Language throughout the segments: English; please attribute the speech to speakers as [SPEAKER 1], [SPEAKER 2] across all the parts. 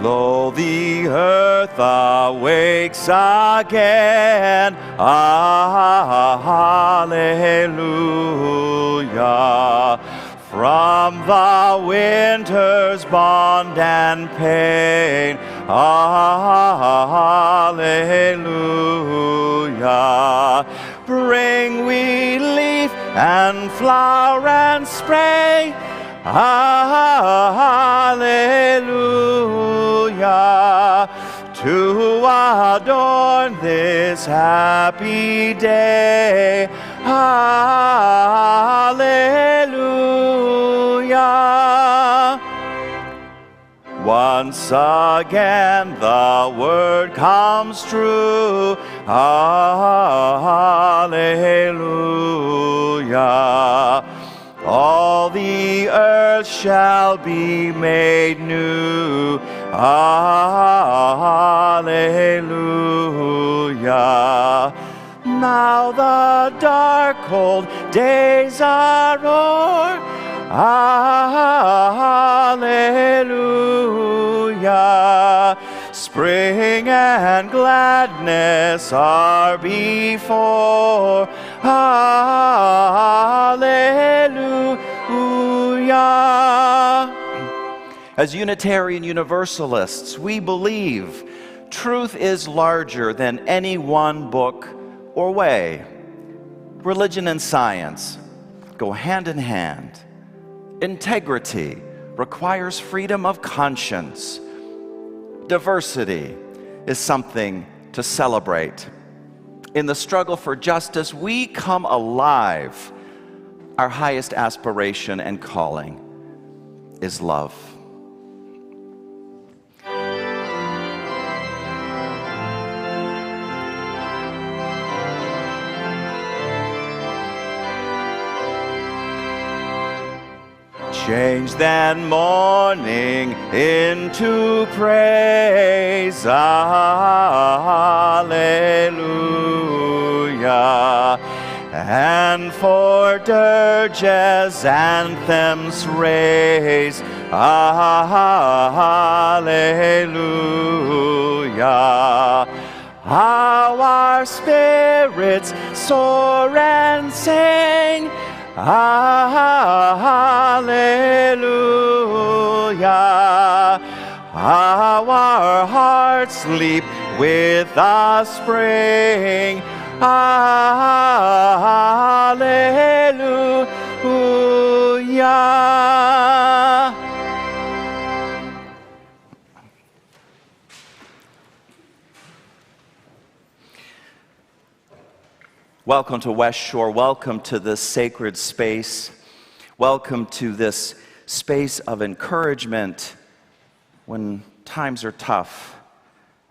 [SPEAKER 1] Lo, the earth awakes again. Hallelujah. From the winter's bond and pain. Hallelujah. Bring we leaf and flower and spray. Hallelujah. To adorn this happy day. Hallelujah. Once again the word comes true. Hallelujah. All the earth shall be made new. Hallelujah. Now the dark, cold days are o'er. Hallelujah. Spring and gladness are before. Hallelujah. As Unitarian Universalists, we believe truth is larger than any one book or way. Religion and science go hand in hand. Integrity requires freedom of conscience. Diversity is something to celebrate. In the struggle for justice, we come alive. Our highest aspiration and calling is love. Change then mourning into praise. Alleluia. And for dirges anthems raise. Alleluia. How our spirits soar and sing. Hallelujah. How our hearts leap with the spring. Hallelujah. Welcome to West Shore. Welcome to this sacred space. Welcome to this space of encouragement when times are tough.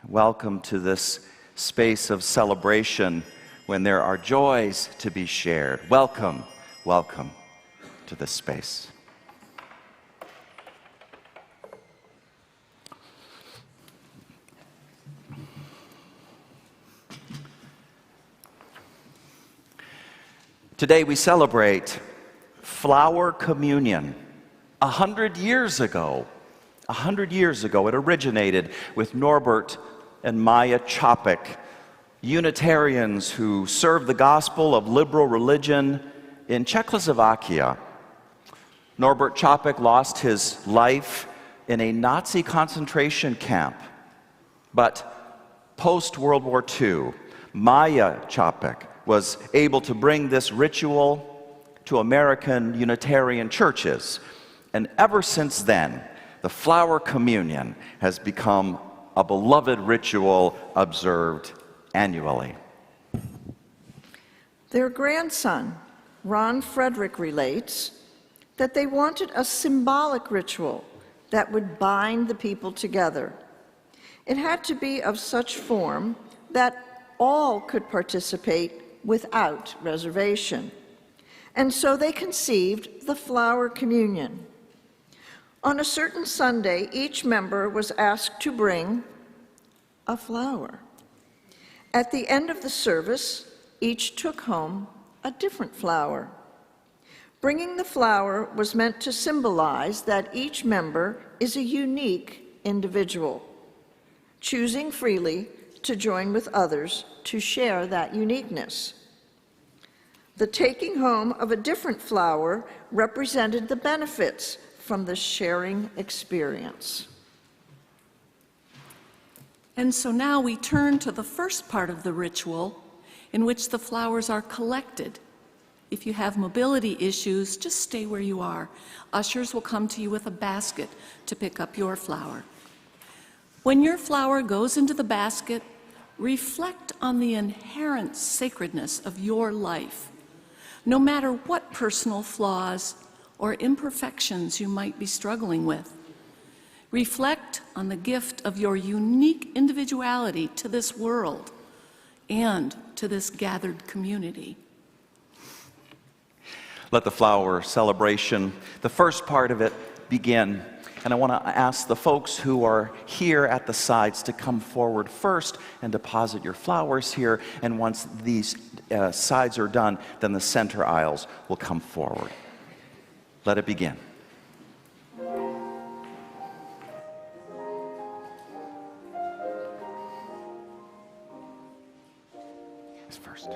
[SPEAKER 1] Welcome to this space of celebration when there are joys to be shared. Welcome, welcome to this space. Today we celebrate Flower Communion. 100 years ago, it originated with Norbert and Maya Čapek, Unitarians who served the gospel of liberal religion in Czechoslovakia. Norbert Čapek lost his life in a Nazi concentration camp, but post-World War II, Maya Čapek was able to bring this ritual to American Unitarian churches. And ever since then, the Flower Communion has become a beloved ritual observed annually.
[SPEAKER 2] Their grandson, Ron Frederick, relates that they wanted a symbolic ritual that would bind the people together. It had to be of such form that all could participate without reservation. And so they conceived the Flower Communion. On a certain Sunday, each member was asked to bring a flower. At the end of the service, each took home a different flower. Bringing the flower was meant to symbolize that each member is a unique individual, choosing freely to join with others to share that uniqueness. The taking home of a different flower represented the benefits from the sharing experience.
[SPEAKER 3] And so now we turn to the first part of the ritual, in which the flowers are collected. If you have mobility issues, just stay where you are. Ushers will come to you with a basket to pick up your flower. When your flower goes into the basket, reflect on the inherent sacredness of your life, no matter what personal flaws or imperfections you might be struggling with. Reflect on the gift of your unique individuality to this world and to this gathered community.
[SPEAKER 1] Let the flower celebration, the first part of it, begin. And I want to ask the folks who are here at the sides to come forward first and deposit your flowers here. And once these sides are done, then the center aisles will come forward. Let it begin. Who's first?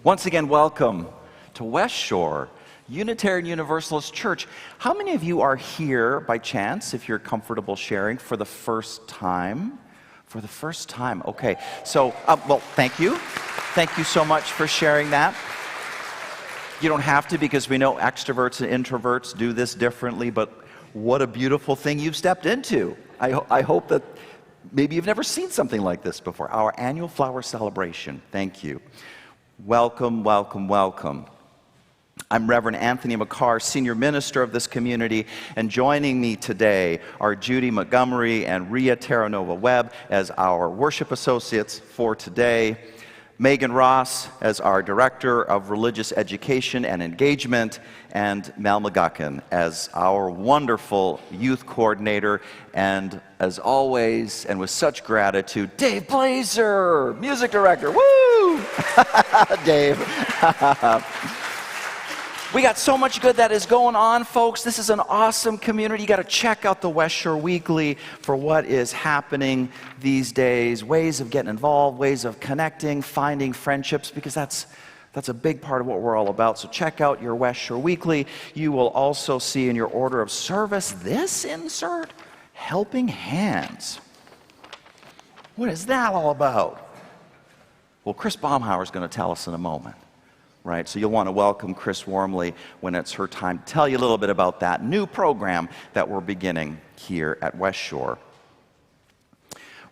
[SPEAKER 1] Once again, welcome to West Shore Unitarian Universalist Church. How many of you are here by chance, if you're comfortable sharing, for the first time? For the first time, okay. So, well, thank you. Thank you so much for sharing that. You don't have to, because we know extroverts and introverts do this differently, but what a beautiful thing you've stepped into. I hope that maybe you've never seen something like this before. Our annual flower celebration. Thank you. Welcome, welcome, welcome. I'm Reverend Anthony Makar, senior minister of this community, and joining me today are Judy Montgomery and Ria Terranova Webb as our worship associates for today, Megan Ross as our director of religious education and engagement, and Mel McGuckin as our wonderful youth coordinator, and as always, and with such gratitude, Dave Blazer, music director. Woo! Dave. We got so much good that is going on, folks. This is an awesome community. You got to check out the West Shore Weekly for what is happening these days, ways of getting involved, ways of connecting, finding friendships, because that's a big part of what we're all about. So check out your West Shore Weekly. You will also see in your order of service this insert, Helping Hands. What is that all about? Well, Chris Baumhauer is going to tell us in a moment. Right, so you'll want to welcome Chris warmly when it's her time to tell you a little bit about that new program that we're beginning here at West Shore.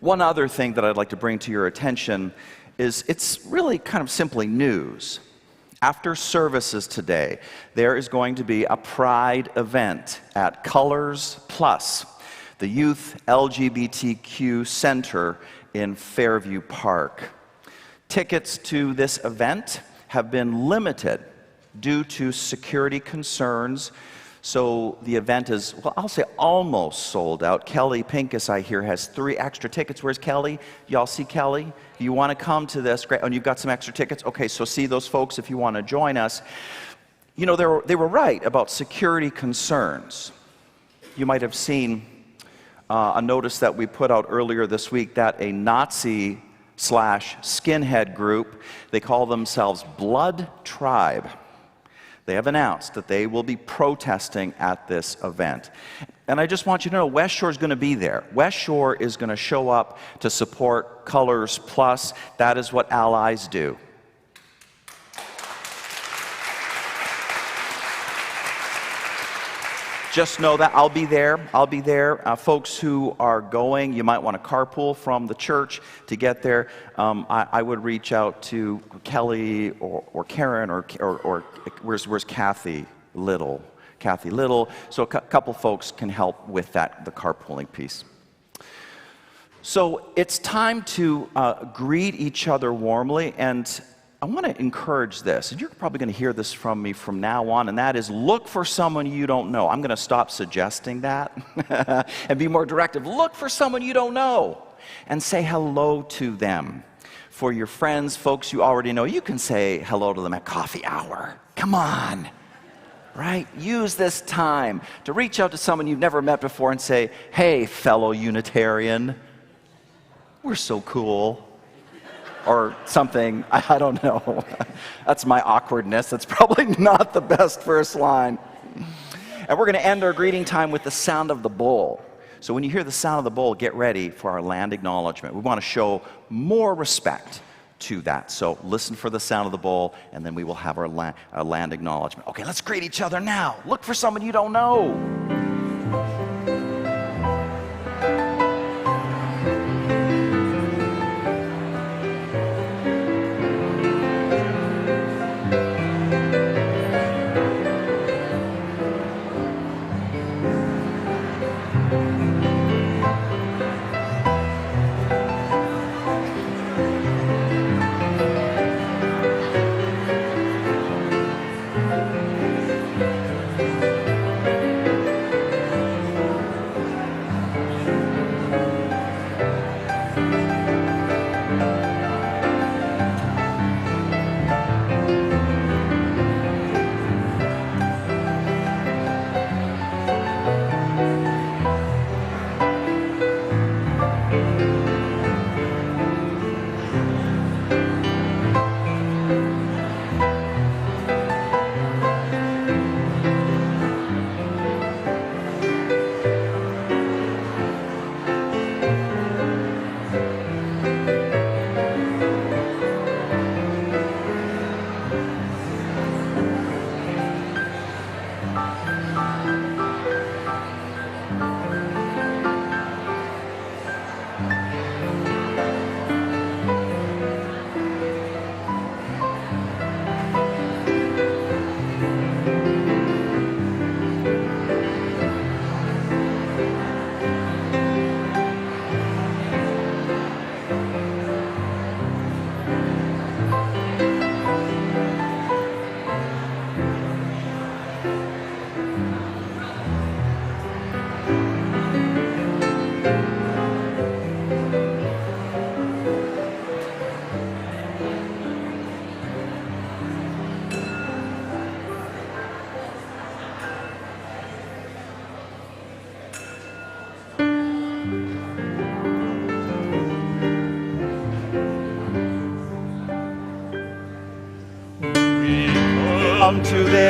[SPEAKER 1] One other thing that I'd like to bring to your attention is it's really kind of simply news. After services today, there is going to be a Pride event at Colors Plus, the Youth LGBTQ Center in Fairview Park. Tickets to this event have been limited due to security concerns. So the event is, well, I'll say almost sold out. Kelly Pincus, I hear, has 3 extra tickets. Where's Kelly? Y'all see Kelly? You want to come to this? Great. Oh, and you've got some extra tickets? Okay, so see those folks if you want to join us. You know, they were right about security concerns. You might have seen a notice that we put out earlier this week that a Nazi/skinhead group, they call themselves Blood Tribe. They have announced that they will be protesting at this event. And I just want you to know, West Shore is going to be there. West Shore is going to show up to support Colors Plus. That is what allies do. Just know that I'll be there. I'll be there. Folks who are going, you might want to carpool from the church to get there. I would reach out to Kelly or Karen or where's Kathy Little? Kathy Little. So a couple folks can help with that, the carpooling piece. So it's time to greet each other warmly, and I want to encourage this, and you're probably going to hear this from me from now on, and that is look for someone you don't know. I'm going to stop suggesting that and be more directive. Look for someone you don't know and say hello to them. For your friends, folks you already know, you can say hello to them at coffee hour. Come on, right? Use this time to reach out to someone you've never met before and say, hey, fellow Unitarian, we're so cool. Or something, I don't know. That's my awkwardness. That's probably not the best first line. And we're going to end our greeting time with the sound of the bowl. So when you hear the sound of the bowl, get ready for our land acknowledgement. We want to show more respect to that. So listen for the sound of the bowl, and then we will have our land acknowledgement. Okay, let's greet each other now. Look for someone you don't know.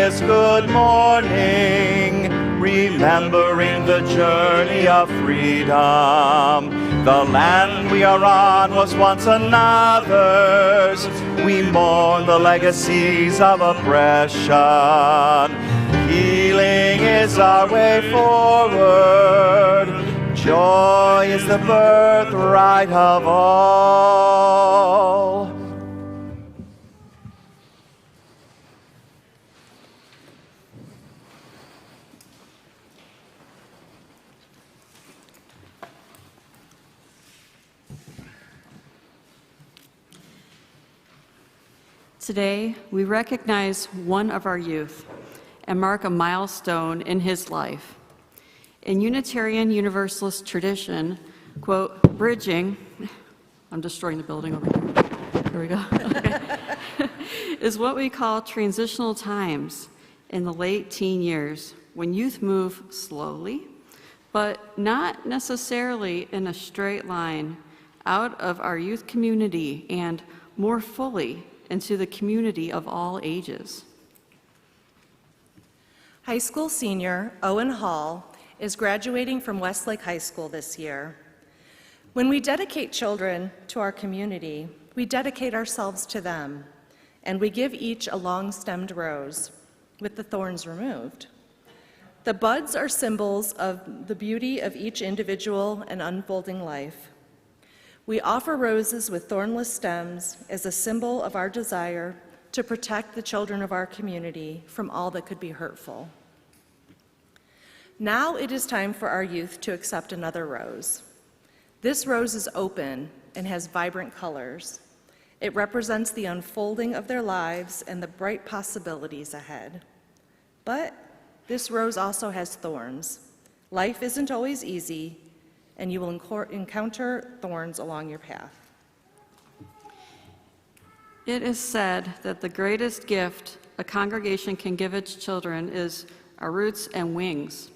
[SPEAKER 1] this good morning, remembering the journey of freedom. The land we are on was once another's. We mourn the legacies of oppression. Healing is our way forward. Joy is the birthright of all.
[SPEAKER 4] Today, we recognize one of our youth and mark a milestone in his life. In Unitarian Universalist tradition, quote, bridging, I'm destroying the building over here. There we go. Okay. Is what we call transitional times in the late teen years when youth move slowly, but not necessarily in a straight line out of our youth community and more fully into the community of all ages.
[SPEAKER 5] High school senior Owen Hall is graduating from Westlake High School this year. When we dedicate children to our community, we dedicate ourselves to them, and we give each a long-stemmed rose with the thorns removed. The buds are symbols of the beauty of each individual and unfolding life. We offer roses with thornless stems as a symbol of our desire to protect the children of our community from all that could be hurtful. Now it is time for our youth to accept another rose. This rose is open and has vibrant colors. It represents the unfolding of their lives and the bright possibilities ahead. But this rose also has thorns. Life isn't always easy, and you will encounter thorns along your path.
[SPEAKER 4] It is said that the greatest gift a congregation can give its children is our roots and wings.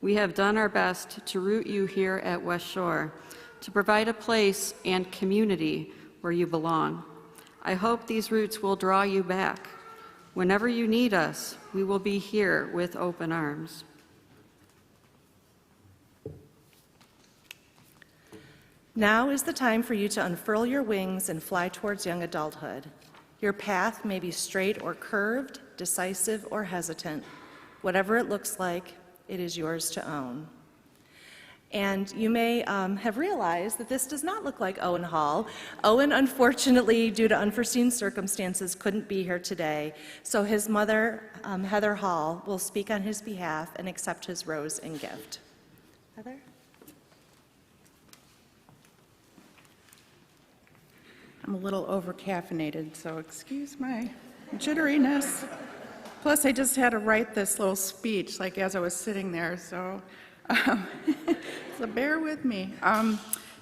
[SPEAKER 4] We have done our best to root you here at West Shore, to provide a place and community where you belong. I hope these roots will draw you back. Whenever you need us, we will be here with open arms.
[SPEAKER 5] Now is the time for you to unfurl your wings and fly towards young adulthood. Your path may be straight or curved, decisive or hesitant. Whatever it looks like, it is yours to own. And you may have realized that this does not look like Owen Hall. Owen, unfortunately, due to unforeseen circumstances, couldn't be here today. So his mother, Heather Hall, will speak on his behalf and accept his rose and gift. Heather?
[SPEAKER 6] I'm a little over-caffeinated, so excuse my jitteriness. Plus, I just had to write this little speech, like as I was sitting there, so so bear with me.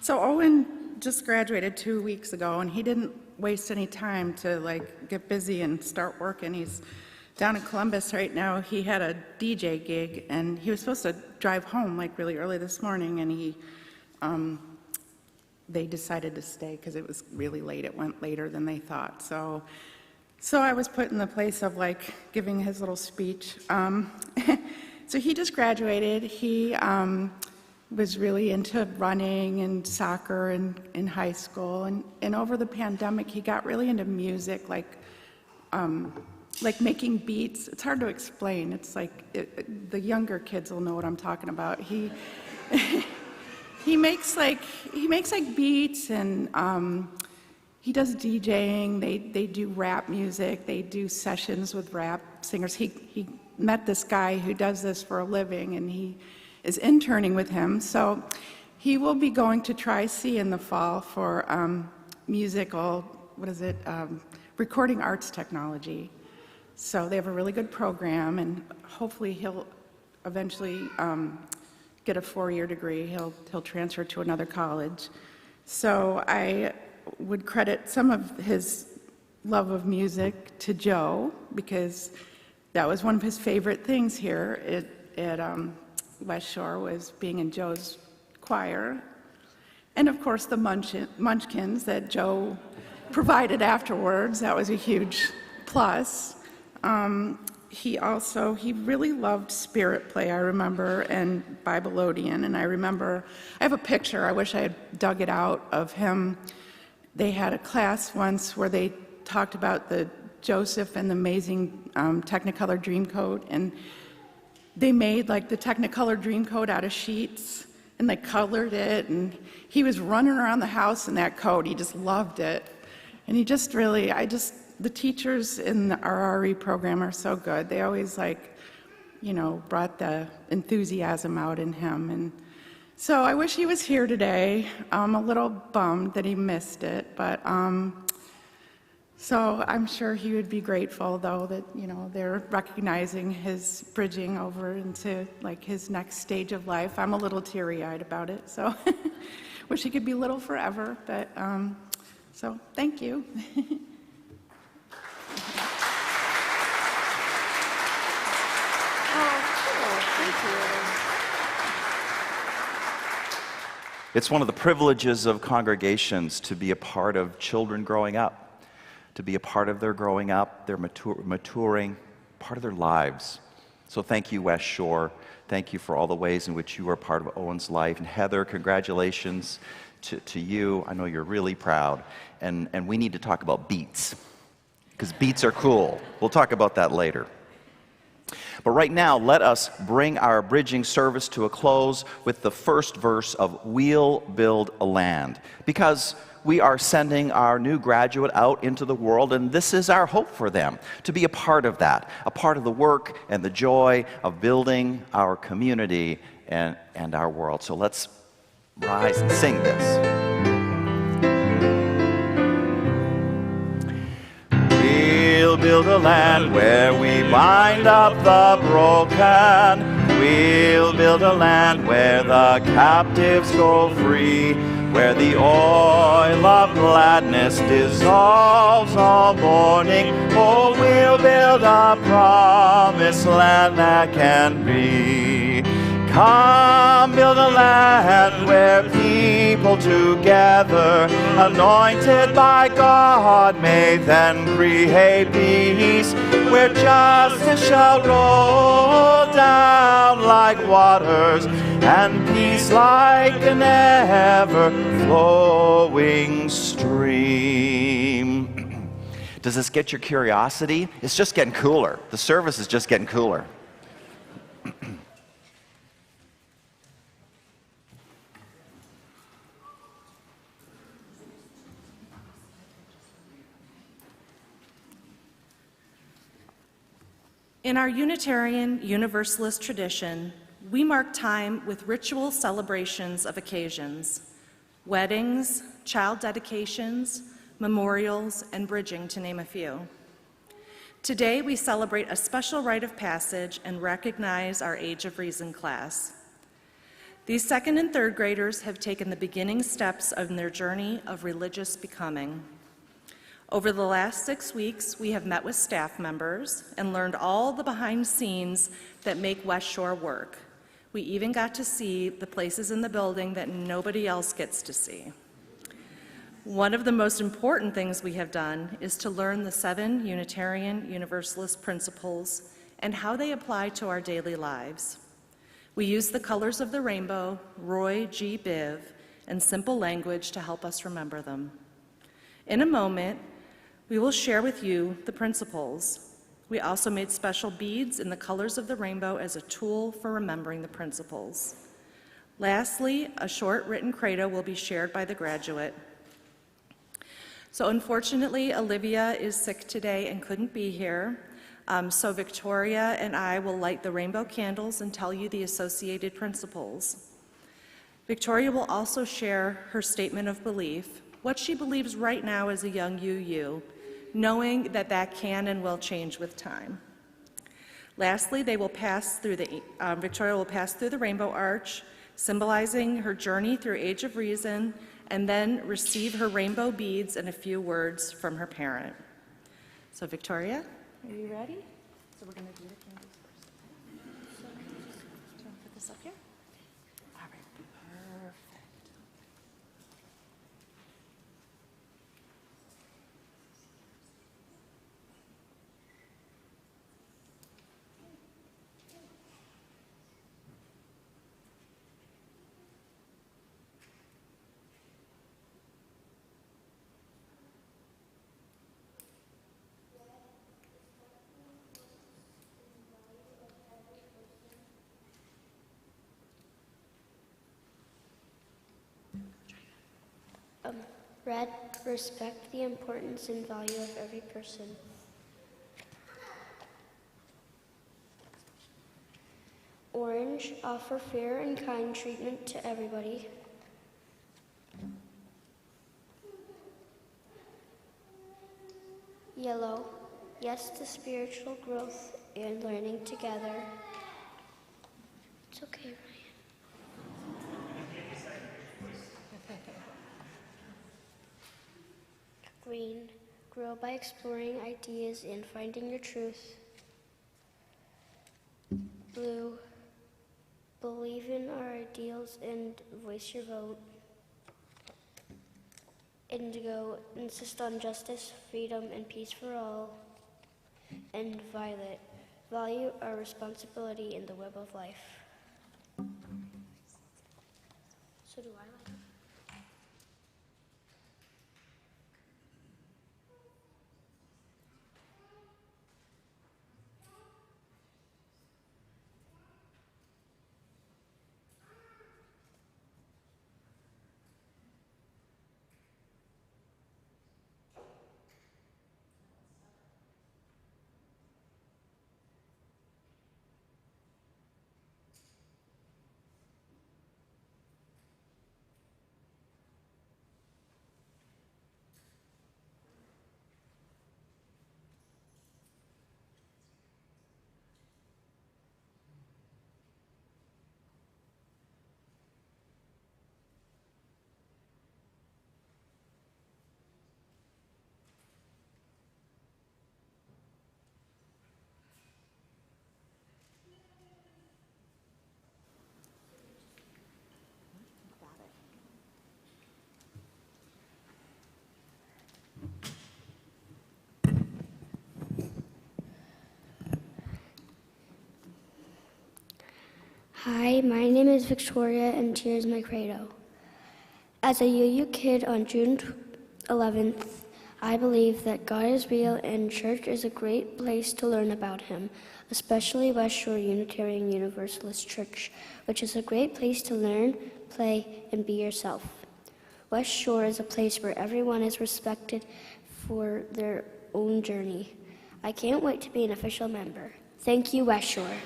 [SPEAKER 6] So Owen just graduated 2 weeks ago, and he didn't waste any time to get busy and start working. He's down in Columbus right now. He had a DJ gig, and he was supposed to drive home really early this morning, and they decided to stay because it was really late. It went later than they thought. So I was put in the place of giving his little speech. So he just graduated. He was really into running and soccer in high school. And over the pandemic, he got really into music, like making beats. It's hard to explain. It's the younger kids will know what I'm talking about. He makes beats, and he does DJing. They do rap music. They do sessions with rap singers. He met this guy who does this for a living, and he is interning with him. So he will be going to Tri-C in the fall for recording arts technology. So they have a really good program, and hopefully he'll eventually get a 4-year degree. He'll transfer to another college. So I would credit some of his love of music to Joe, because that was one of his favorite things here at West Shore, was being in Joe's choir. And of course the munchkins that Joe provided afterwards. That was a huge plus. he really loved spirit play, I remember, and Bibleodian. And I remember, I have a picture, I wish I had dug it out, of him. They had a class once where they talked about the Joseph and the amazing Technicolor Dreamcoat, and they made like the Technicolor Dreamcoat out of sheets, and they colored it, and he was running around the house in that coat. He just loved it. And he just really, the teachers in our RE program are so good. They always brought the enthusiasm out in him. And so I wish he was here today. I'm a little bummed that he missed it, but so I'm sure he would be grateful, though, that they're recognizing his bridging over into his next stage of life. I'm a little teary-eyed about it, so wish he could be little forever. But so thank you.
[SPEAKER 1] It's one of the privileges of congregations to be a part of children growing up, to be a part of their growing up, their maturing, part of their lives. So thank you, West Shore. Thank you for all the ways in which you are part of Owen's life. And Heather, congratulations to you. I know you're really proud. And we need to talk about beats, because beats are cool. We'll talk about that later. But right now, let us bring our bridging service to a close with the first verse of We'll Build a Land, because we are sending our new graduate out into the world, and this is our hope for them, to be a part of that, a part of the work and the joy of building our community and our world. So let's rise and sing this. We'll build a land where we bind up the broken. We'll build a land where the captives go free, where the oil of gladness dissolves all mourning. Oh, we'll build a promised land that can be. Come, build a land where people together, anointed by God, may then create peace, where justice shall roll down like waters, and peace like an ever-flowing stream. Does this get your curiosity? It's just getting cooler. The service is just getting cooler.
[SPEAKER 5] In our Unitarian Universalist tradition, we mark time with ritual celebrations of occasions, weddings, child dedications, memorials, and bridging, to name a few. Today, we celebrate a special rite of passage and recognize our Age of Reason class. These second and third graders have taken the beginning steps on their journey of religious becoming. Over the last 6 weeks, we have met with staff members and learned all the behind scenes that make West Shore work. We even got to see the places in the building that nobody else gets to see. One of the most important things we have done is to learn the 7 Unitarian Universalist principles and how they apply to our daily lives. We use the colors of the rainbow, Roy G. Biv, and simple language to help us remember them. In a moment, we will share with you the principles. We also made special beads in the colors of the rainbow as a tool for remembering the principles. Lastly, a short written credo will be shared by the graduate. So unfortunately, Olivia is sick today and couldn't be here. So Victoria and I will light the rainbow candles and tell you the associated principles. Victoria will also share her statement of belief, what she believes right now as a young UU, knowing that that can and will change with time. Lastly, Victoria will pass through the rainbow arch, symbolizing her journey through Age of Reason, and then receive her rainbow beads and a few words from her parent. So Victoria, are you ready? So we're going to do the candles first. So, do you want to put this up here? All right, perfect.
[SPEAKER 7] Red, respect the importance and value of every person. Orange, offer fair and kind treatment to everybody. Yellow, yes to spiritual growth and learning together. It's okay, Ryan. Green, grow by exploring ideas and finding your truth. Blue, believe in our ideals and voice your vote. Indigo, insist on justice, freedom, and peace for all. And violet, value our responsibility in the web of life. So do I like it? Hi, my name is Victoria, and here's my credo. As a UU kid on June 11th, I believe that God is real and church is a great place to learn about Him, especially West Shore Unitarian Universalist Church, which is a great place to learn, play, and be yourself. West Shore is a place where everyone is respected for their own journey. I can't wait to be an official member. Thank you, West Shore.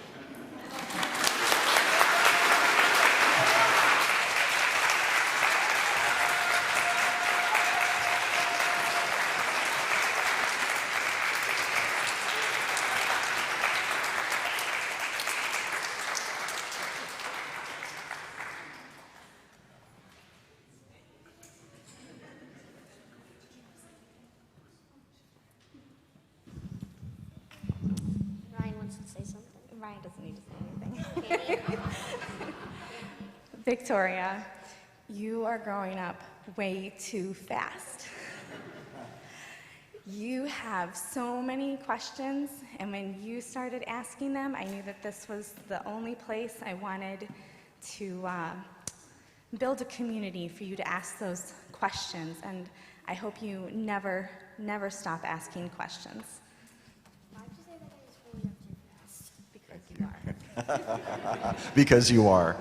[SPEAKER 7] Ryan wants to say something.
[SPEAKER 8] Ryan doesn't need to say anything. Victoria, you are growing up way too fast. You have so many questions, and when you started asking them, I knew that this was the only place I wanted to build a community for you to ask those questions, and I hope you never stop asking questions.
[SPEAKER 7] Why did you say that I was growing up too fast?
[SPEAKER 8] Because you are.
[SPEAKER 1] Because you are.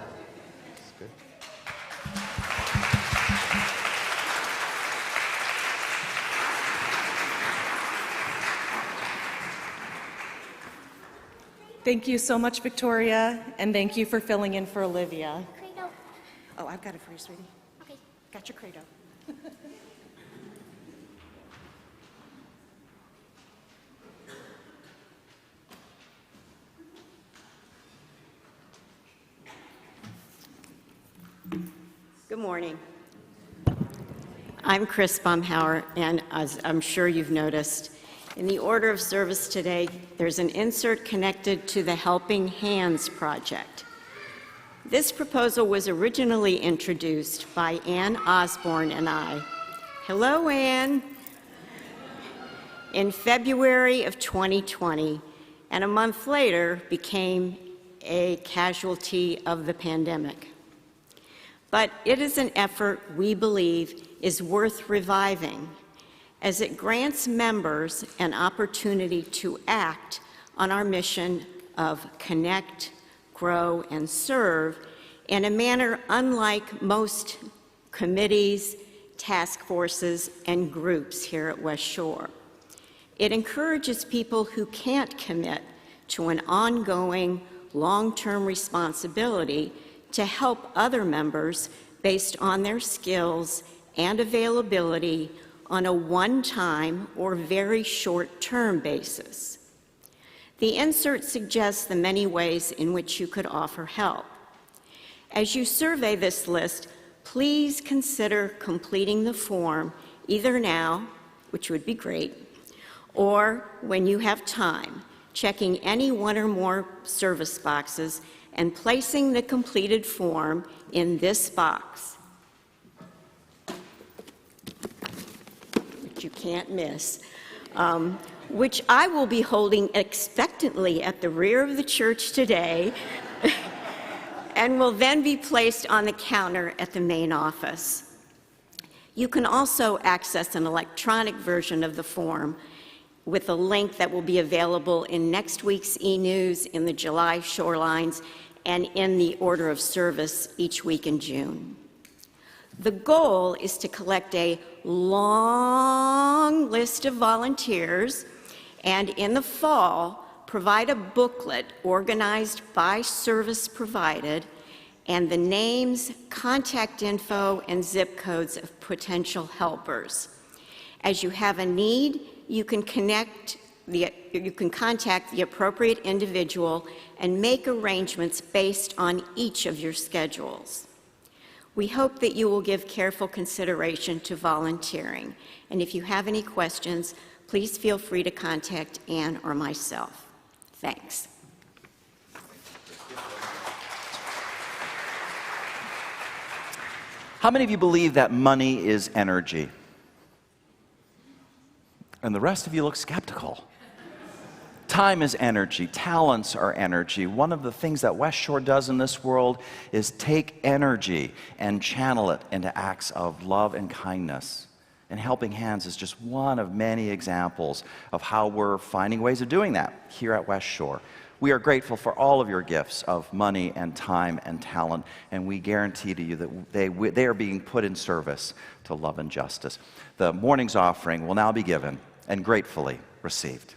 [SPEAKER 5] Thank you so much, Victoria, and thank you for filling in for Olivia.
[SPEAKER 7] Credo.
[SPEAKER 5] Oh, I've got it for you, sweetie.
[SPEAKER 7] Okay.
[SPEAKER 5] Got your credo.
[SPEAKER 9] Good morning. I'm Chris Baumhauer, and as I'm sure you've noticed, in the order of service today, there's an insert connected to the Helping Hands Project. This proposal was originally introduced by Ann Osborne and I. Hello, Ann. In February of 2020, and a month later became a casualty of the pandemic. But it is an effort we believe is worth reviving, as it grants members an opportunity to act on our mission of connect, grow, and serve in a manner unlike most committees, task forces, and groups here at West Shore. It encourages people who can't commit to an ongoing, long-term responsibility to help other members based on their skills and availability on a one-time or very short-term basis. The insert suggests the many ways in which you could offer help. As you survey this list, please consider completing the form either now, which would be great, or when you have time, checking any one or more service boxes and placing the completed form in this box, which you can't miss, which I will be holding expectantly at the rear of the church today and will then be placed on the counter at the main office. You can also access an electronic version of the form with a link that will be available in next week's e-news, in the July Shorelines, and in the order of service each week in June. The goal is to collect a long list of volunteers and in the fall, provide a booklet organized by service provided and the names, contact info, and zip codes of potential helpers. As you have a need, you can contact the appropriate individual and make arrangements based on each of your schedules. We hope that you will give careful consideration to volunteering. And if you have any questions, please feel free to contact Ann or myself. Thanks.
[SPEAKER 1] How many of you believe that money is energy? And the rest of you look skeptical. Time is energy. Talents are energy. One of the things that West Shore does in this world is take energy and channel it into acts of love and kindness. And Helping Hands is just one of many examples of how we're finding ways of doing that here at West Shore. We are grateful for all of your gifts of money and time and talent, and we guarantee to you that they are being put in service to love and justice. The morning's offering will now be given and gratefully received.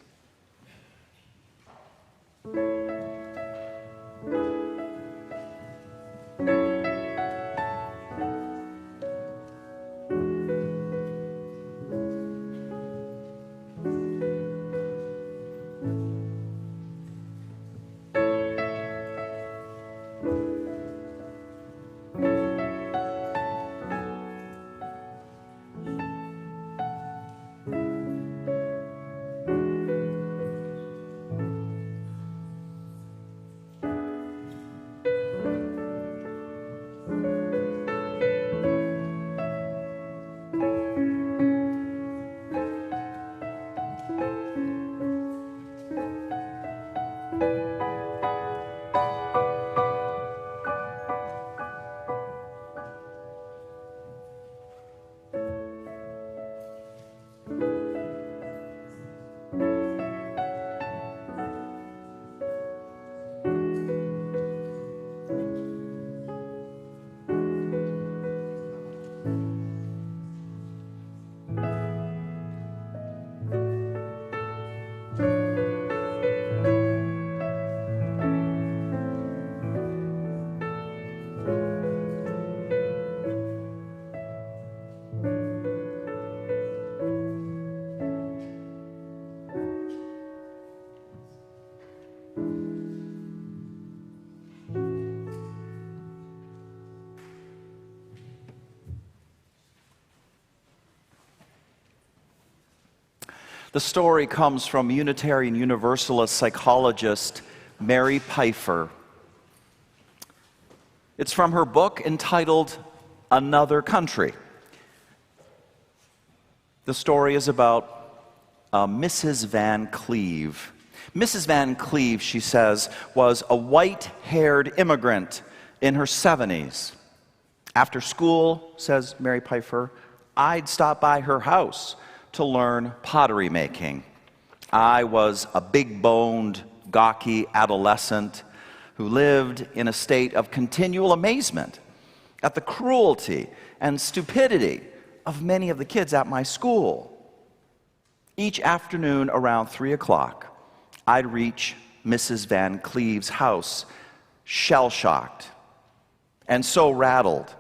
[SPEAKER 1] The story comes from Unitarian Universalist psychologist Mary Pfeiffer. It's from her book entitled Another Country. The story is about Mrs. Van Cleve. Mrs. Van Cleve, she says, was a white-haired immigrant in her 70s. After school, says Mary Pfeiffer, I'd stop by her house to learn pottery making. I was a big-boned, gawky adolescent who lived in a state of continual amazement at the cruelty and stupidity of many of the kids at my school. Each afternoon around 3 o'clock, I'd reach Mrs. Van Cleve's house, shell-shocked and so rattled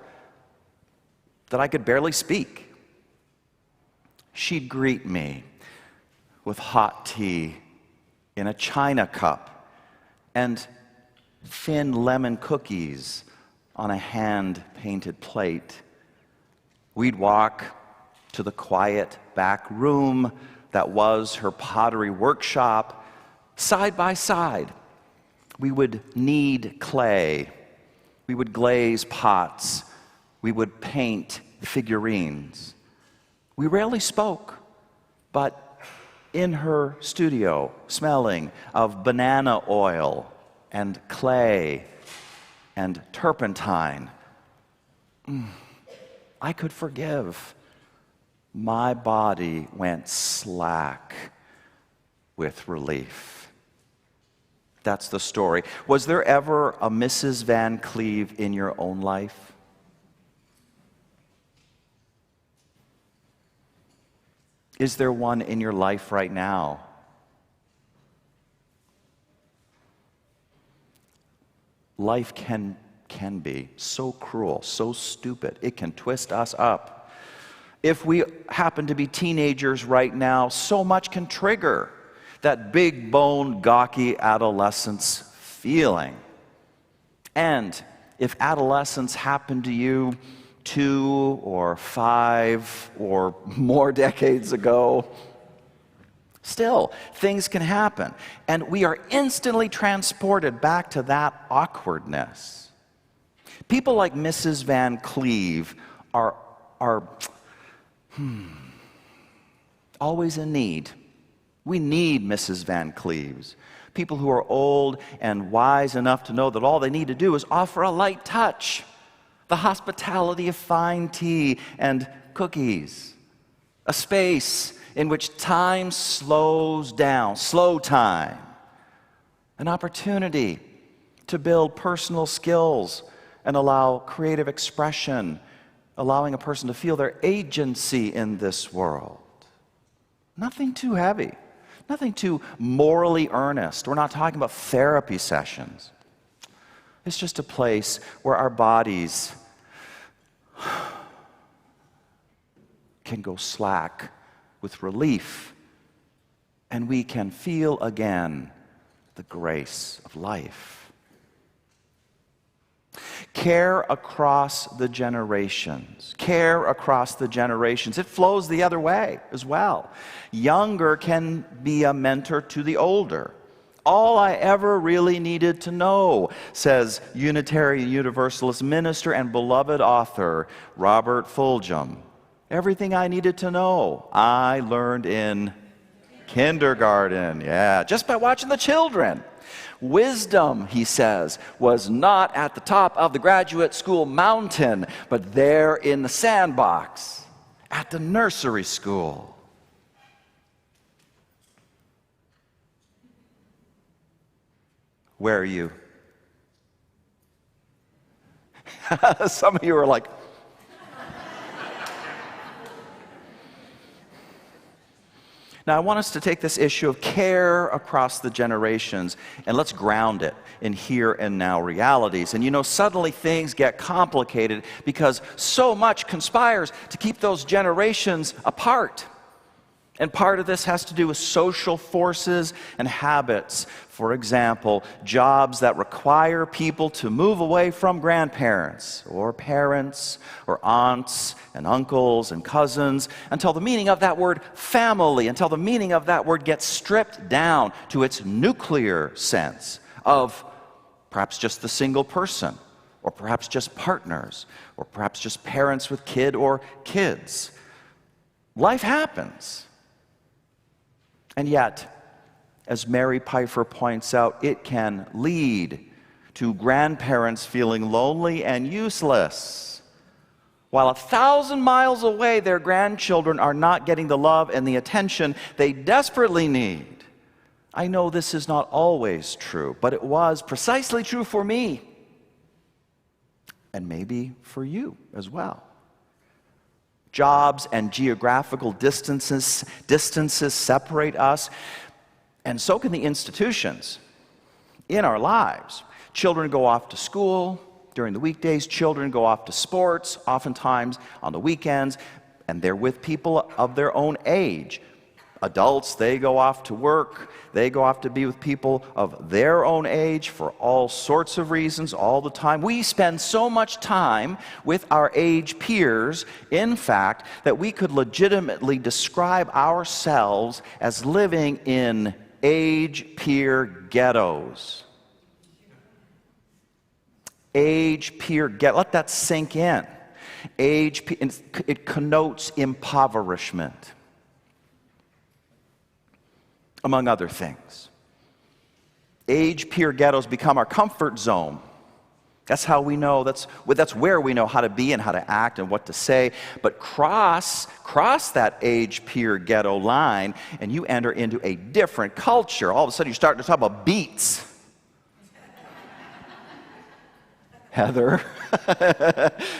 [SPEAKER 1] that I could barely speak. She'd greet me with hot tea in a china cup and thin lemon cookies on a hand-painted plate. We'd walk to the quiet back room that was her pottery workshop. Side by side, we would knead clay. We would glaze pots. We would paint figurines. We rarely spoke, but in her studio, smelling of banana oil and clay and turpentine, I could forgive. My body went slack with relief. That's the story. Was there ever a Mrs. Van Cleve in your own life? Is there one in your life right now? Life can be so cruel, so stupid. It can twist us up. If we happen to be teenagers right now, so much can trigger that big-boned, gawky adolescence feeling. And if adolescence happened to you 2 or 5 or more decades ago, still, things can happen. And we are instantly transported back to that awkwardness. People like Mrs. Van Cleve are always in need. We need Mrs. Van Cleves. People who are old and wise enough to know that all they need to do is offer a light touch, the hospitality of fine tea and cookies, a space in which time slows down, slow time, an opportunity to build personal skills and allow creative expression, allowing a person to feel their agency in this world. Nothing too heavy, nothing too morally earnest. We're not talking about therapy sessions. It's just a place where our bodies can go slack with relief, and we can feel again the grace of life. Care across the generations. Care across the generations. It flows the other way as well. Younger can be a mentor to the older. All I ever really needed to know, says Unitarian Universalist minister and beloved author Robert Fulghum. Everything I needed to know, I learned in kindergarten. Yeah, just by watching the children. Wisdom, he says, was not at the top of the graduate school mountain, but there in the sandbox at the nursery school. Where are you? Some of you are like, now, I want us to take this issue of care across the generations and let's ground it in here and now realities. And you know, suddenly things get complicated because so much conspires to keep those generations apart. And part of this has to do with social forces and habits. For example, jobs that require people to move away from grandparents or parents or aunts and uncles and cousins until the meaning of that word family, until the meaning of that word gets stripped down to its nuclear sense of perhaps just the single person, or perhaps just partners, or perhaps just parents with kid or kids. Life happens. And yet, as Mary Pfeiffer points out, it can lead to grandparents feeling lonely and useless, while 1,000 miles away, their grandchildren are not getting the love and the attention they desperately need. I know this is not always true, but it was precisely true for me, and maybe for you as well. Jobs and geographical distances separate us, and so can the institutions in our lives. Children go off to school during the weekdays, children go off to sports, oftentimes on the weekends, and they're with people of their own age. Adults, they go off to work, they go off to be with people of their own age for all sorts of reasons all the time. We spend so much time with our age peers, in fact, that we could legitimately describe ourselves as living in age peer ghettos. Age peer ghetto. Let that sink in. It connotes impoverishment, among other things. Age peer ghettos become our comfort zone. That's how we know, that's where we know how to be and how to act and what to say. But cross that age peer ghetto line and you enter into a different culture. All of a sudden you start to talk about beets. Heather,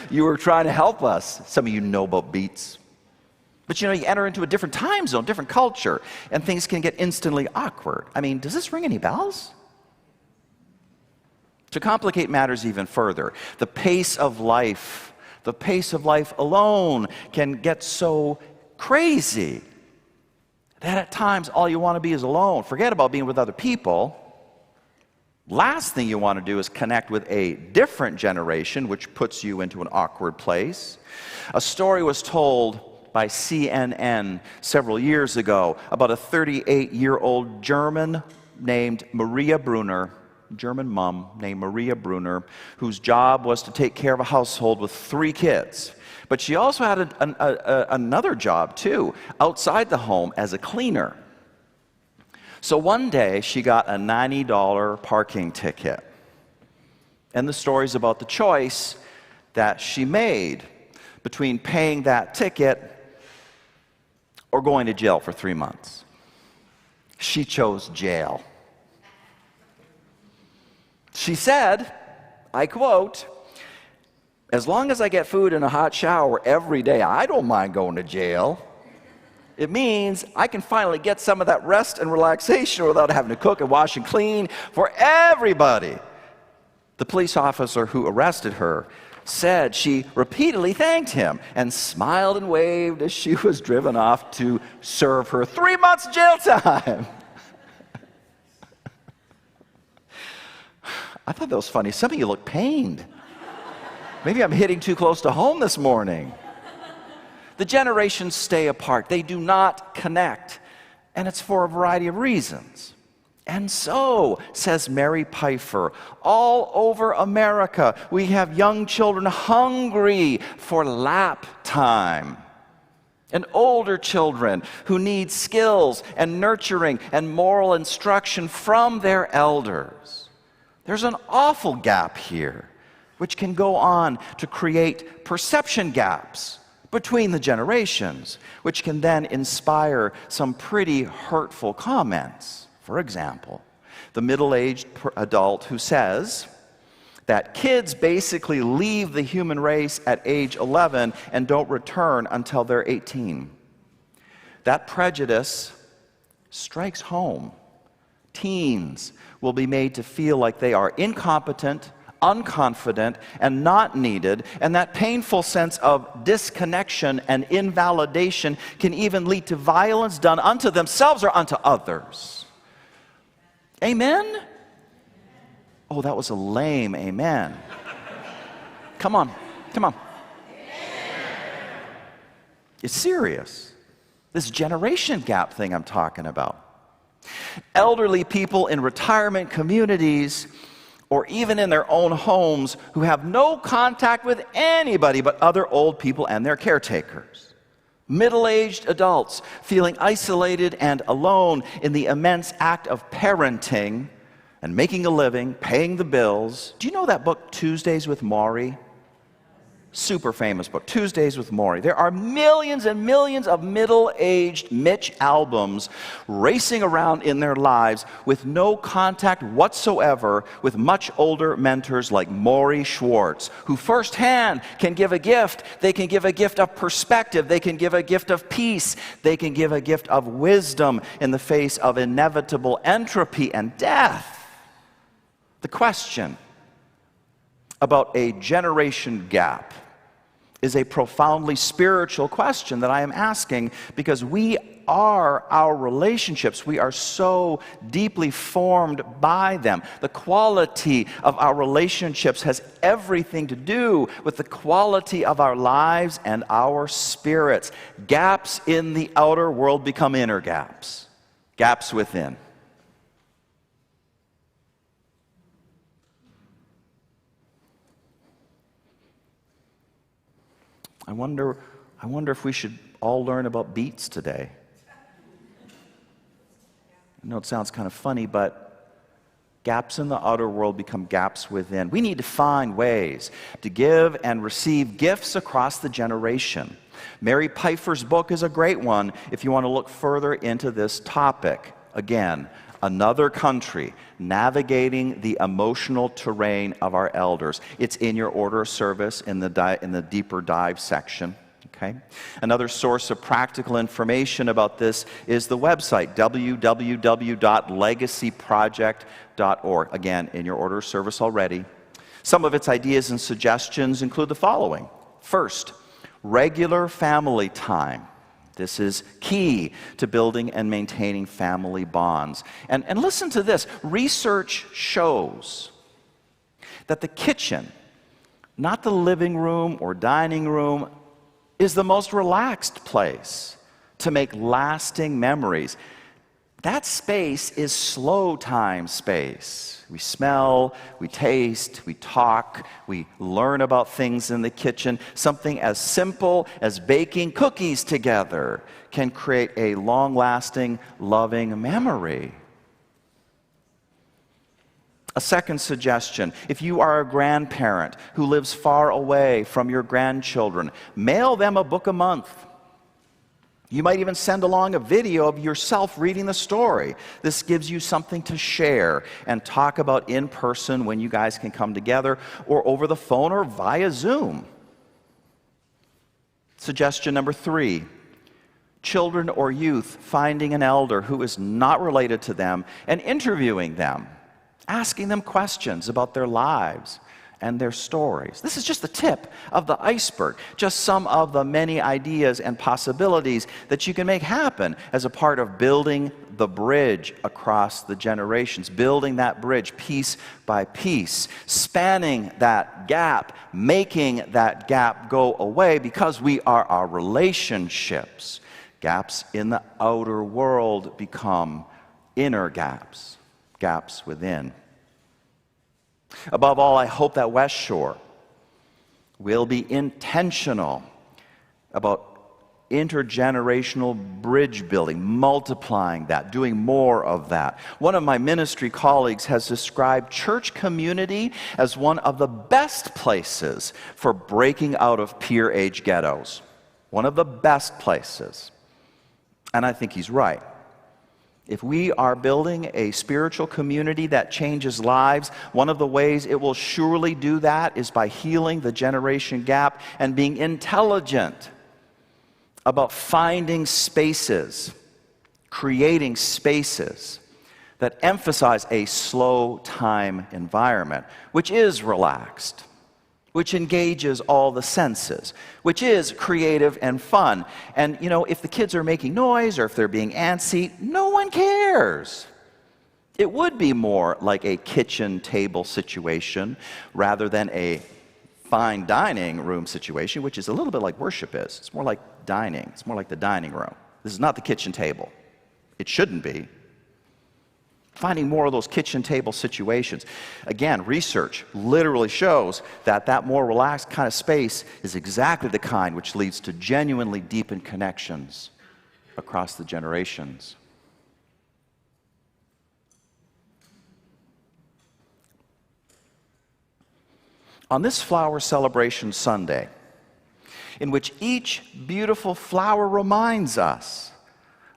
[SPEAKER 1] you were trying to help us. Some of you know about beets. But you enter into a different time zone, different culture, and things can get instantly awkward. I mean, does this ring any bells? To complicate matters even further, the pace of life alone can get so crazy that at times all you want to be is alone. Forget about being with other people. Last thing you want to do is connect with a different generation, which puts you into an awkward place. A story was told by CNN several years ago about a 38-year-old German named Maria Brunner, German mom named Maria Brunner, whose job was to take care of a household with 3 kids. But she also had another job, too, outside the home as a cleaner. So one day, she got a $90 parking ticket. And the story's about the choice that she made between paying that ticket or going to jail for 3 months. She chose jail. She said, I quote, "As long as I get food and a hot shower every day, I don't mind going to jail. It means I can finally get some of that rest and relaxation without having to cook and wash and clean for everybody." The police officer who arrested her said she repeatedly thanked him and smiled and waved as she was driven off to serve her 3 months jail time. I thought that was funny. Some of you look pained. Maybe I'm hitting too close to home this morning. The generations stay apart. They do not connect. And it's for a variety of reasons. And so, says Mary Pfeiffer, all over America, we have young children hungry for lap time. And older children who need skills and nurturing and moral instruction from their elders. There's an awful gap here, which can go on to create perception gaps between the generations, which can then inspire some pretty hurtful comments. For example, the middle-aged adult who says that kids basically leave the human race at age 11 and don't return until they're 18. That prejudice strikes home. Teens will be made to feel like they are incompetent, unconfident, and not needed, and that painful sense of disconnection and invalidation can even lead to violence done unto themselves or unto others. Amen? Oh, that was a lame amen. Come on. It's serious. This generation gap thing I'm talking about. Elderly people in retirement communities or even in their own homes who have no contact with anybody but other old people and their caretakers. Middle-aged adults feeling isolated and alone in the immense act of parenting and making a living, paying the bills. Do you know that book, Tuesdays with Maury? super famous book, Tuesdays with Morrie. There are millions and millions of middle-aged Mitch albums racing around in their lives with no contact whatsoever with much older mentors like Morrie Schwartz, who firsthand can give a gift. They can give a gift of perspective. They can give a gift of peace. They can give a gift of wisdom in the face of inevitable entropy and death. The question about a generation gap is a profoundly spiritual question that I am asking, because we are our relationships. We are so deeply formed by them. The quality of our relationships has everything to do with the quality of our lives and our spirits. Gaps in the outer world become inner gaps. Gaps within. I wonder if we should all learn about beats today. I know it sounds kind of funny, but gaps in the outer world become gaps within. We need to find ways to give and receive gifts across the generation. Mary Pfeiffer's book is a great one if you want to look further into this topic. Again, Another Country, Navigating the Emotional Terrain of Our Elders. It's in your order of service in the deeper dive section. Okay? Another source of practical information about this is the website, www.legacyproject.org. Again, in your order of service already. Some of its ideas and suggestions include the following. First, regular family time. This is key to building and maintaining family bonds. And listen to this. Research shows that the kitchen, not the living room or dining room, is the most relaxed place to make lasting memories. That space is slow time space. We smell, we taste, we talk, we learn about things in the kitchen. Something as simple as baking cookies together can create a long-lasting, loving memory. A second suggestion, if you are a grandparent who lives far away from your grandchildren, mail them a book a month. You might even send along a video of yourself reading the story. This gives you something to share and talk about in person when you guys can come together, or over the phone or via Zoom. Suggestion number 3, children or youth finding an elder who is not related to them and interviewing them, asking them questions about their lives and their stories. This is just the tip of the iceberg, just some of the many ideas and possibilities that you can make happen as a part of building the bridge across the generations, building that bridge piece by piece, spanning that gap, making that gap go away, because we are our relationships. Gaps in the outer world become inner gaps, gaps within. Above all, I hope that West Shore will be intentional about intergenerational bridge building, multiplying that, doing more of that. One of my ministry colleagues has described church community as one of the best places for breaking out of peer-age ghettos. One of the best places. And I think he's right. If we are building a spiritual community that changes lives, one of the ways it will surely do that is by healing the generation gap and being intelligent about finding spaces, creating spaces that emphasize a slow time environment, which is relaxed, which engages all the senses, which is creative and fun. And, you know, if the kids are making noise or if they're being antsy, no one cares. It would be more like a kitchen table situation rather than a fine dining room situation, which is a little bit like worship is. It's more like dining. It's more like the dining room. This is not the kitchen table. It shouldn't be. Finding more of those kitchen table situations. Again, research literally shows that that more relaxed kind of space is exactly the kind which leads to genuinely deepened connections across the generations. On this Flower Celebration Sunday, in which each beautiful flower reminds us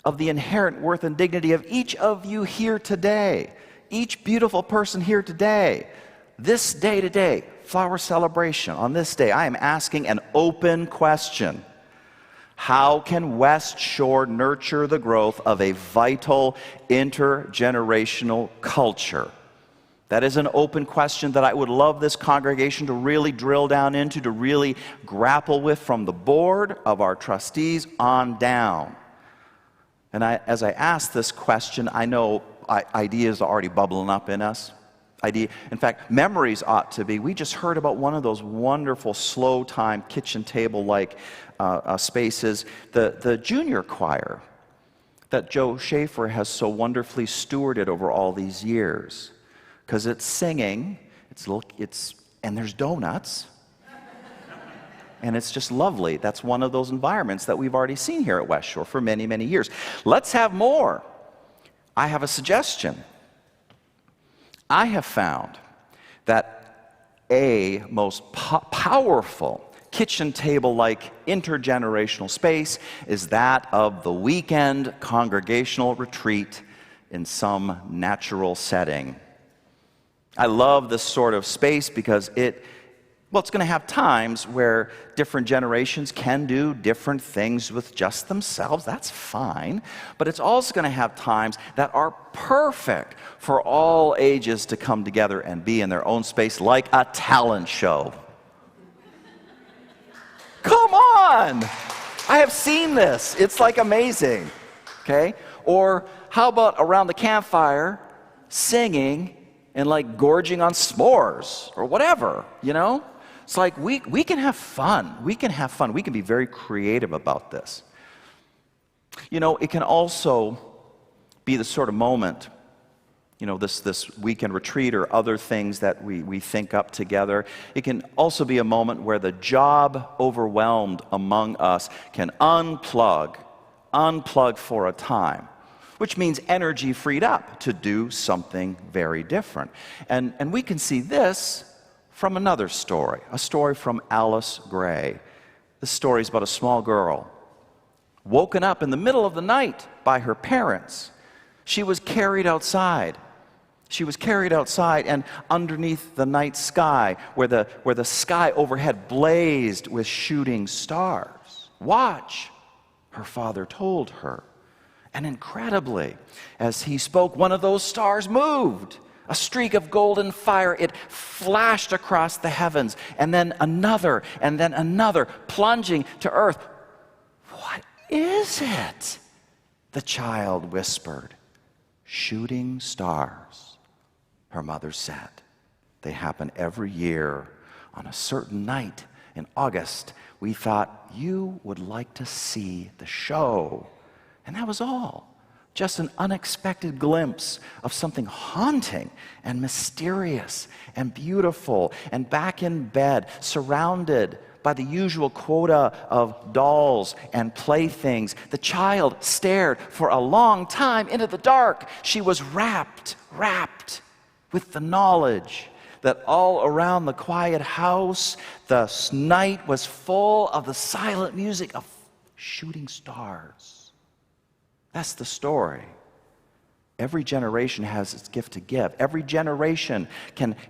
[SPEAKER 1] of the inherent worth and dignity of each of you here today, each beautiful person here today. This day today, flower celebration, on this day, I am asking an open question. How can West Shore nurture the growth of a vital intergenerational culture? That is an open question that I would love this congregation to really drill down into, to really grapple with from the board of our trustees on down. And as I ask this question, I know ideas are already bubbling up in us. In fact, memories ought to be. We just heard about one of those wonderful slow time kitchen table-like spaces, the junior choir that Joe Schaefer has so wonderfully stewarded over all these years. Because it's singing, and there's donuts, and it's just lovely. That's one of those environments that we've already seen here at West Shore for many, many years. Let's have more. I have a suggestion. I have found that a most powerful kitchen table-like intergenerational space is that of the weekend congregational retreat in some natural setting. I love this sort of space because it's going to have times where different generations can do different things with just themselves. That's fine. But it's also going to have times that are perfect for all ages to come together and be in their own space, like a talent show. Come on! I have seen this. It's like amazing. Okay? Or how about around the campfire singing and like gorging on s'mores or whatever, you know? It's like we can have fun. We can have fun. We can be very creative about this. You know, it can also be the sort of moment, you know, this weekend retreat or other things that we think up together. It can also be a moment where the job overwhelmed among us can unplug for a time, which means energy freed up to do something very different. And we can see this from another story, a story from Alice Gray. This story is about a small girl woken up in the middle of the night by her parents. She was carried outside. She was carried outside, and underneath the night sky, where the sky overhead blazed with shooting stars. Watch, her father told her. And incredibly, as he spoke, one of those stars moved. A streak of golden fire, it flashed across the heavens, and then another, plunging to earth. What is it? The child whispered. Shooting stars, her mother said. They happen every year on a certain night in August. We thought you would like to see the show. And that was all. Just an unexpected glimpse of something haunting and mysterious and beautiful. And back in bed, surrounded by the usual quota of dolls and playthings, the child stared for a long time into the dark. She was wrapped with the knowledge that all around the quiet house, the night was full of the silent music of shooting stars. That's the story. Every generation has its gift to give. Every generation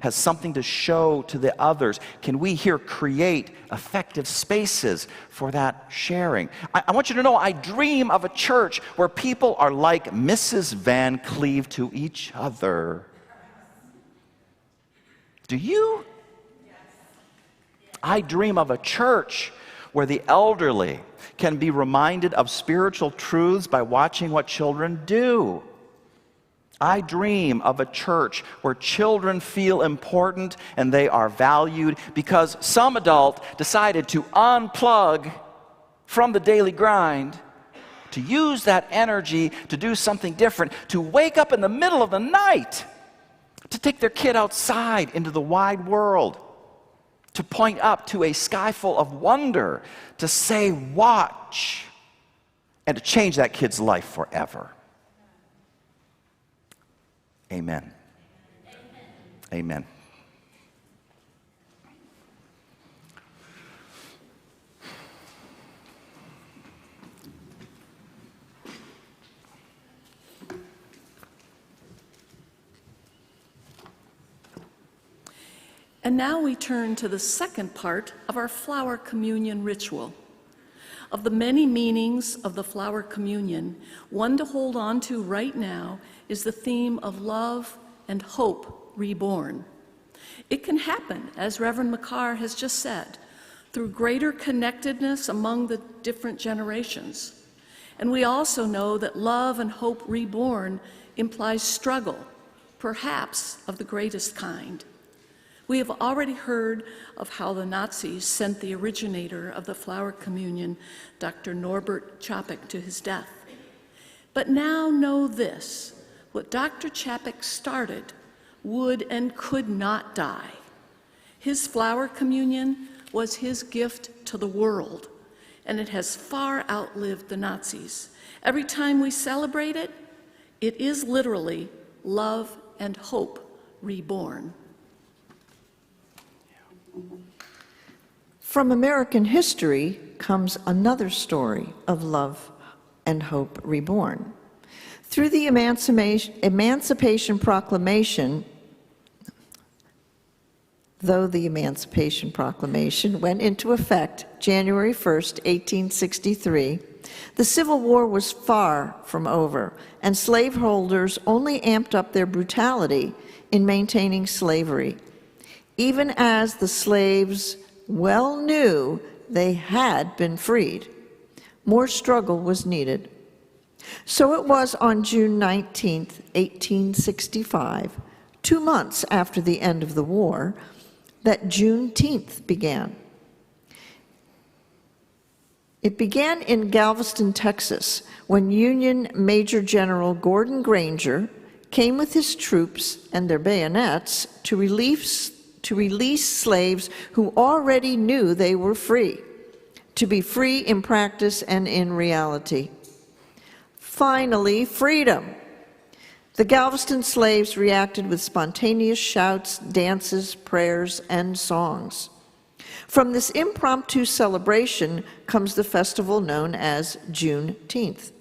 [SPEAKER 1] has something to show to the others. Can we here create effective spaces for that sharing? I want you to know I dream of a church where people are like Mrs. Van Cleve to each other. Do you? I dream of a church where the elderly can be reminded of spiritual truths by watching what children do. I dream of a church where children feel important and they are valued because some adult decided to unplug from the daily grind, to use that energy to do something different, to wake up in the middle of the night, to take their kid outside into the wide world, to point up to a sky full of wonder, to say, watch, and to change that kid's life forever. Amen. Amen.
[SPEAKER 3] And now we turn to the second part of our flower communion ritual. Of the many meanings of the flower communion, one to hold on to right now is the theme of love and hope reborn. It can happen, as Reverend Makar has just said, through greater connectedness among the different generations. And we also know that love and hope reborn implies struggle, perhaps of the greatest kind. We have already heard of how the Nazis sent the originator of the flower communion, Dr. Norbert Chapek, to his death. But now know this, what Dr. Chapek started would and could not die. His flower communion was his gift to the world, and it has far outlived the Nazis. Every time we celebrate it, it is literally love and hope reborn.
[SPEAKER 2] From American history comes another story of love and hope reborn. Through the Emancipation Proclamation, though the Emancipation Proclamation went into effect January 1st, 1863, the Civil War was far from over, and slaveholders only amped up their brutality in maintaining slavery, even as the slaves well knew they had been freed. More struggle was needed. So it was on June 19, 1865, 2 months after the end of the war, that Juneteenth began. It began in Galveston, Texas, when Union Major General Gordon Granger came with his troops and their bayonets to release slaves who already knew they were free, to be free in practice and in reality. Finally, freedom. The Galveston slaves reacted with spontaneous shouts, dances, prayers, and songs. From this impromptu celebration comes the festival known as Juneteenth.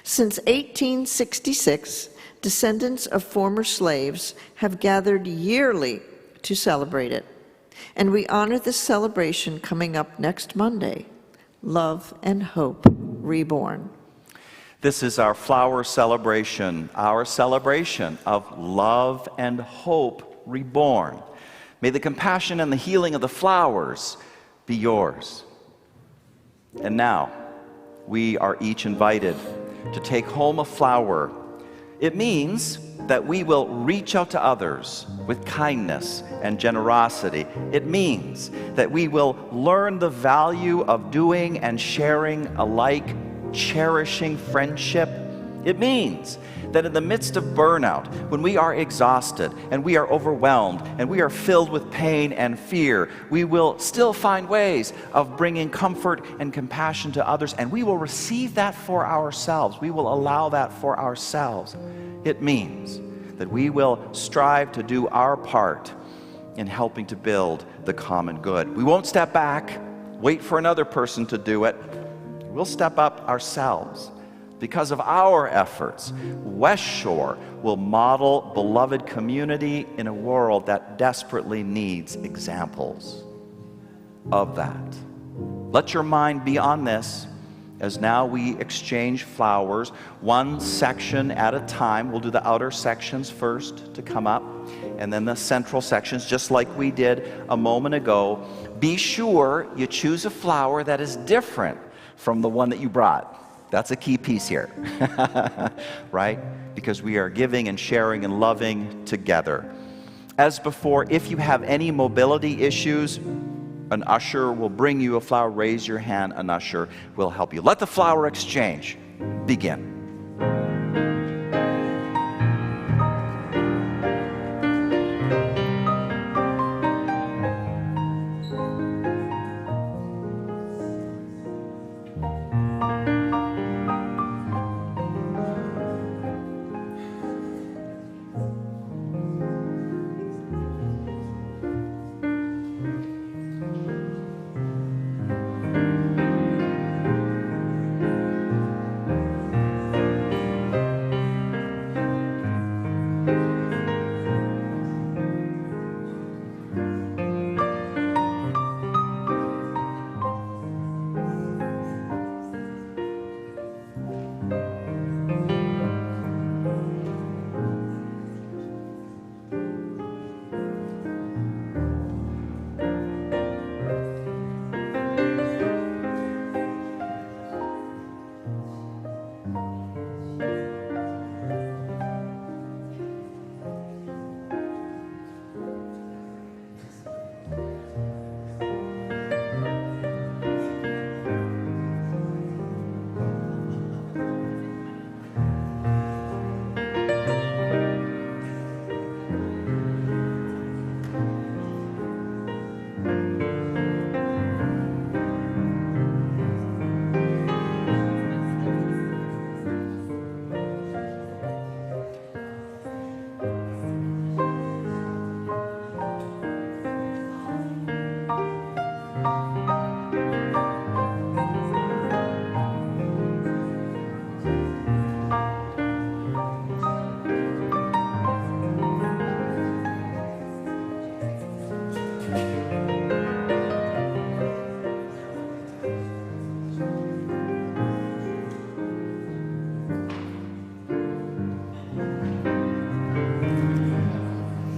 [SPEAKER 2] Since 1866, descendants of former slaves have gathered yearly to celebrate it. And we honor this celebration coming up next Monday, Love and Hope Reborn.
[SPEAKER 1] This is our flower celebration, our celebration of love and hope reborn. May the compassion and the healing of the flowers be yours. And now, we are each invited to take home a flower. It means that we will reach out to others with kindness and generosity. It means that we will learn the value of doing and sharing alike, cherishing friendship. It means that in the midst of burnout, when we are exhausted and we are overwhelmed and we are filled with pain and fear, we will still find ways of bringing comfort and compassion to others, and we will receive that for ourselves. We will allow that for ourselves. It means that we will strive to do our part in helping to build the common good. We won't step back, wait for another person to do it. We'll step up ourselves. Because of our efforts, West Shore will model beloved community in a world that desperately needs examples of that. Let your mind be on this as now we exchange flowers, one section at a time. We'll do the outer sections first to come up, and then the central sections, just like we did a moment ago. Be sure you choose a flower that is different from the one that you brought. That's a key piece here, right? Because we are giving and sharing and loving together. As before, if you have any mobility issues, an usher will bring you a flower. Raise your hand, an usher will help you. Let the flower exchange begin.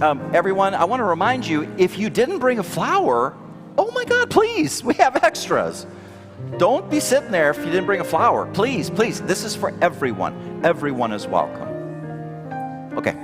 [SPEAKER 1] everyone, I want to remind you, if you didn't bring a flower, oh my God, please, we have extras. Don't be sitting there if you didn't bring a flower. Please, please, this is for everyone. Everyone is welcome. Okay.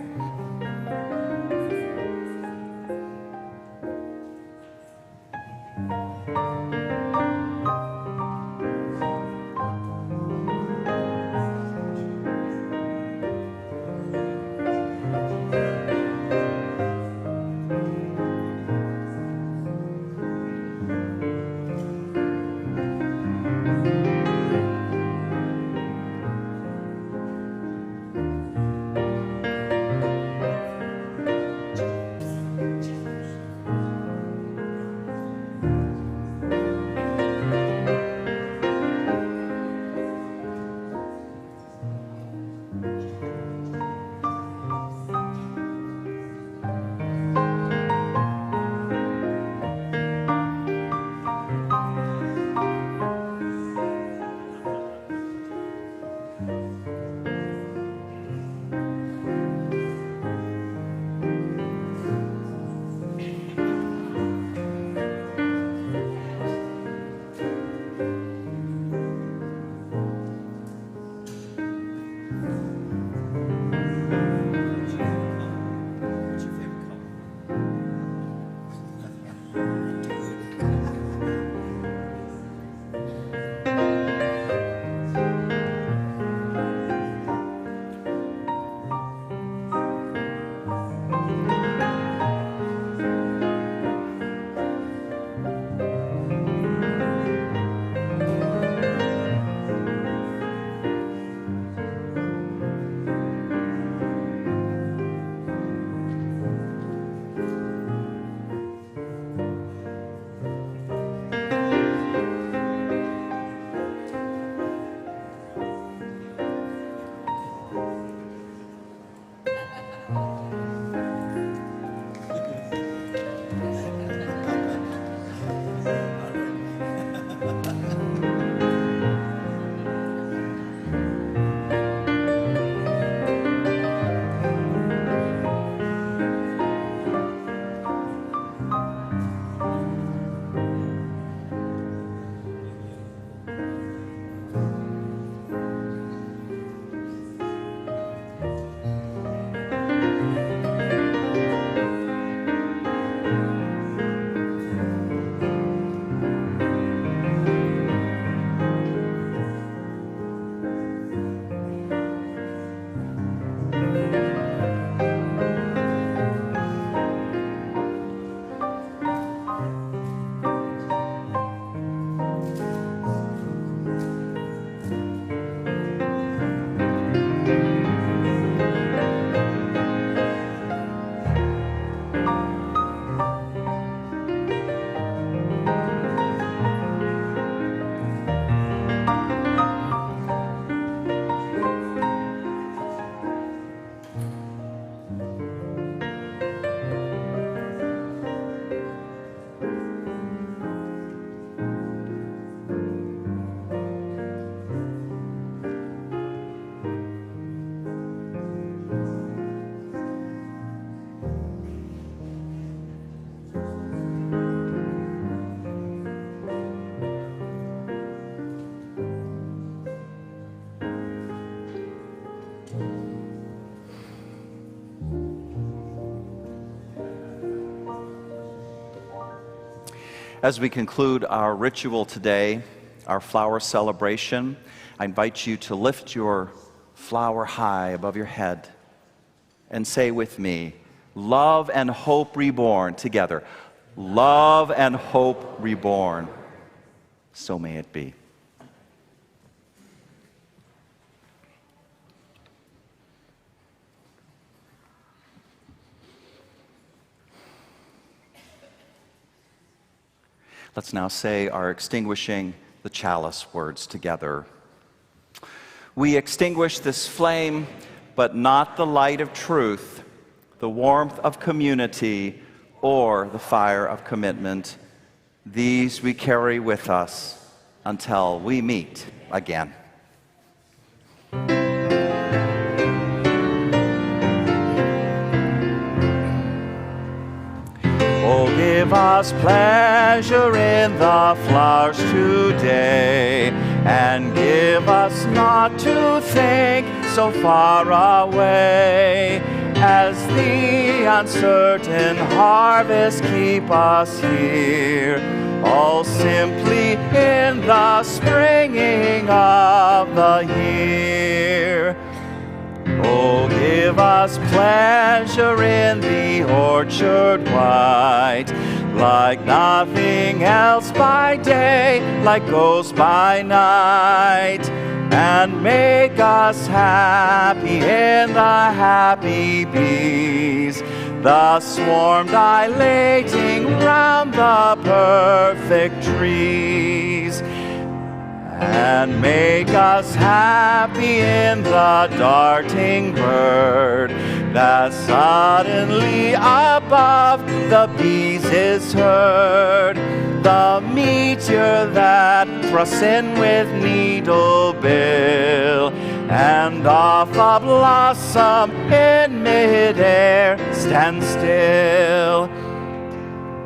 [SPEAKER 1] As we conclude our ritual today, our flower celebration, I invite you to lift your flower high above your head and say with me, love and hope reborn, together. Love and hope reborn. So may it be. Let's now say our extinguishing the chalice words together. We extinguish this flame, but not the light of truth, the warmth of community, or the fire of commitment. These we carry with us until we meet again. give us pleasure in the flowers today, and give us not to think so far away, as the uncertain harvest keep us here, all simply in the springing of the year. Oh, give us pleasure in the orchard white, like nothing else by day, like ghosts by night, and make us happy in the happy bees, the swarm dilating round the perfect trees. And make us happy in the darting bird, that suddenly above the bees is heard, the meteor that thrusts in with needle bill, and off a blossom in midair stands still.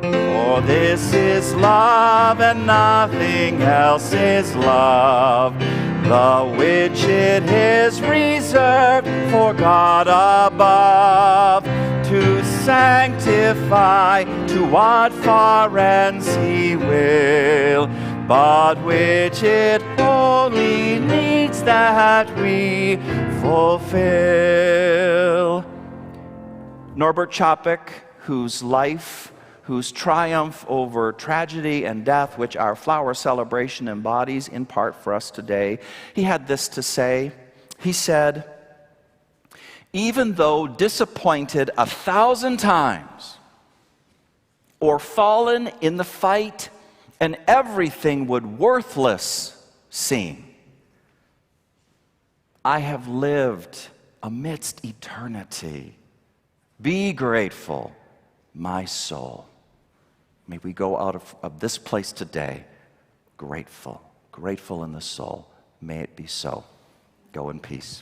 [SPEAKER 1] For this is love, and nothing else is love, the which it is reserved for God above, to sanctify to what far ends He will, but which it only needs that we fulfill. Norbert Chopik, whose life, whose triumph over tragedy and death, which our flower celebration embodies in part for us today, he had this to say. He said, "Even though disappointed 1,000 times, or fallen in the fight, and everything would worthless seem, I have lived amidst eternity. Be grateful, my soul." May we go out of this place today grateful, grateful in the soul. May it be so. Go in peace.